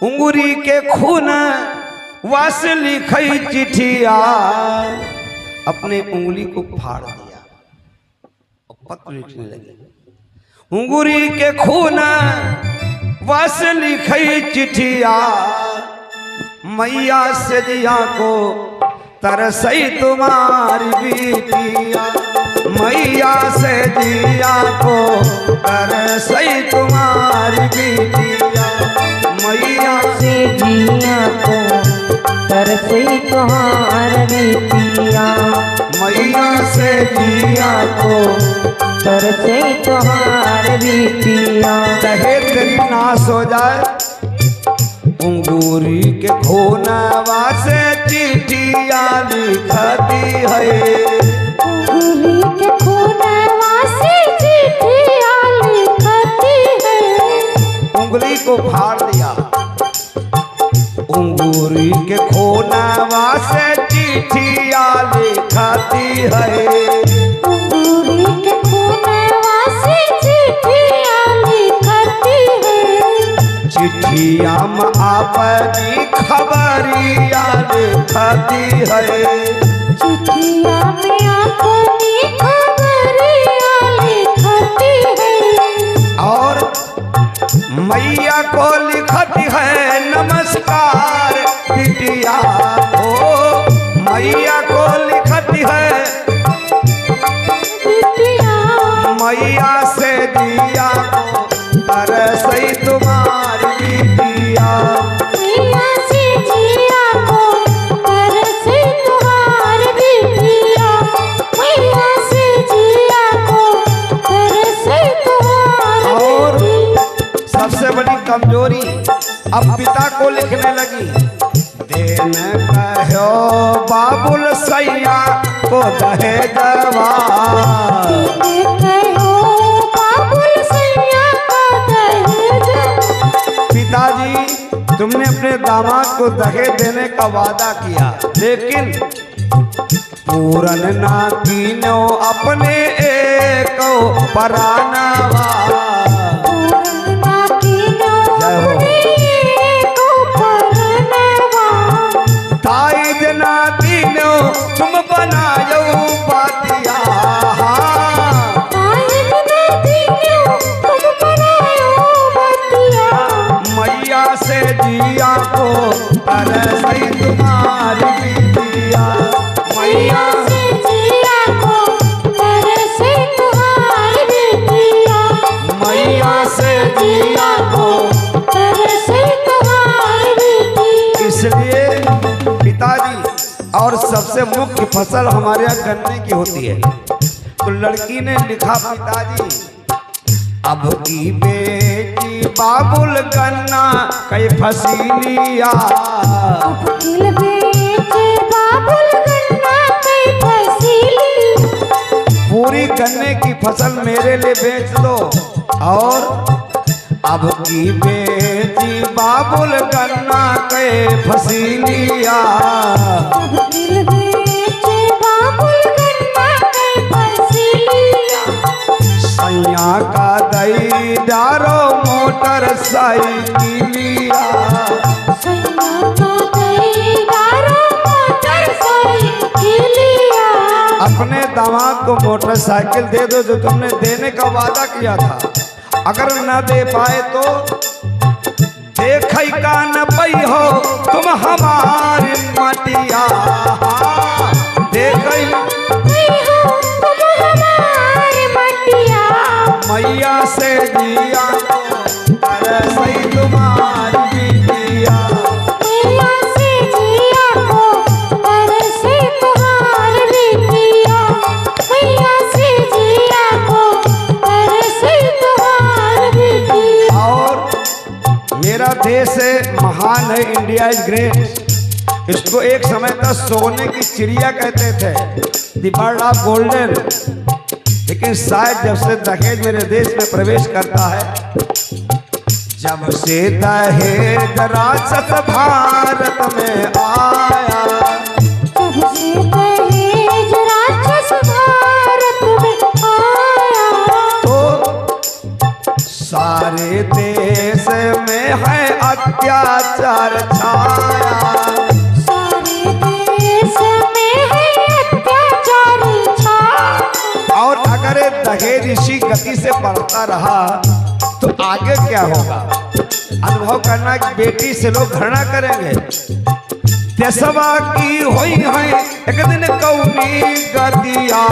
उंगली के खून वास लिखई चिठिया, अपने उंगली को फाड़ दिया और पत्र लिखने लगे। उंगली के खून वास लिखई चिठिया, मैया से जिया को तरसई तुम्हारी बेटिया, मैया से जिया को तरसई तुम्हारी बेटिया, मैया से जिया को तरसई तुम्हारी बेटिया, मैया से जिया को तरसई तुम्हारी बेटिया। दहेज तेरी नाश हो जाए, अंगूरी के खूनवा से चिट्ठिया लिखती है, उंगली के खूनवा से चिट्ठिया लिखती है। उंगली को फाड़ दिया, अंगूरी के खूनवा से चिट्ठिया लिखती है, उंगली के खूनवा से चिट्ठिया लिखती है। चिट्ठिया में अपनी खबरिया लिखती है, चिट्ठिया में अपनी खबरिया लिखती है। और मैया को लिखती है नमस्कार बिटिया, ओ मैया को लिखती है बिटिया, मैया से दिया को तरसई तुम्हारी बिटिया, मैया से जिया को तरसई तुम्हारी बिटिया, मैया से जिया को तरसई तुम्हारी और बिटिया। सबसे बड़ी कमजोरी अब पिता को लिखने लगी, देन कहो बाबुल सैया को दहेजवा, पिताजी तुमने अपने दामाद को दहेज देने का वादा किया, लेकिन पूरन ना कीनो अपने एक परानावा, ताई जना तीनो तुम बनायो बातिया, मैया से जिया को तरसई तुम्हारी बिटिया, मैया से जिया को तरसई तुम्हारी बिटिया, मैया से जिया को। तरसई तुम्हारी बिटिया। इसलिए पिताजी और सबसे मुख्य फसल हमारे यहाँ गन्ने की होती है, तो लड़की ने लिखा पिताजी अब की बेटी बाबुल गन्ना कई फसीलिया, दिल बेचे बाबुल गन्ना कई फसीली, पूरी गन्ने की फसल मेरे लिए बेच दो, और अब की बेटी बाबुल गन्ना कई फसीलिया, दिल बेचे बाबुल गन्ना कई फसीलिया, सैया का दई डारो मोटर साइकिलिया, सैया का दईदारो मोटर साइकिलिया, अपने दामाद को मोटरसाइकिल दे दो जो तुमने देने का वादा किया था, अगर न दे पाए तो देखई का न पई हो तुम हमारी मटिया, देखई तुम हमारी मटिया, मैया से जिया तरसई तुम्हारी बिटिया, मैया से जिया को तरसई तुम्हारी बिटिया, मैया से जिया को तरसई तुम्हारी बिटिया। और मेरा देश है महान है, इंडिया इज ग्रेट, इसको एक समय तक सोने की चिड़िया कहते थे, द बर्ड ऑफ गोल्डन, लेकिन शायद जब से दहेज मेरे देश में प्रवेश करता है, जब से दहेज राक्षस भारत में आया, जब से दहेज राक्षस भारत में आया, तो सारे देश में है अत्याचार छाया। सारे देश में है अत्याचार छाया। और अगर ये दहेज इसी गति से बढ़ता रहा तो आगे क्या होगा? अनुभव करना कि बेटी से लोग घृणा करेंगे। देशवा की हुई है एक दिन कौनी गतिया।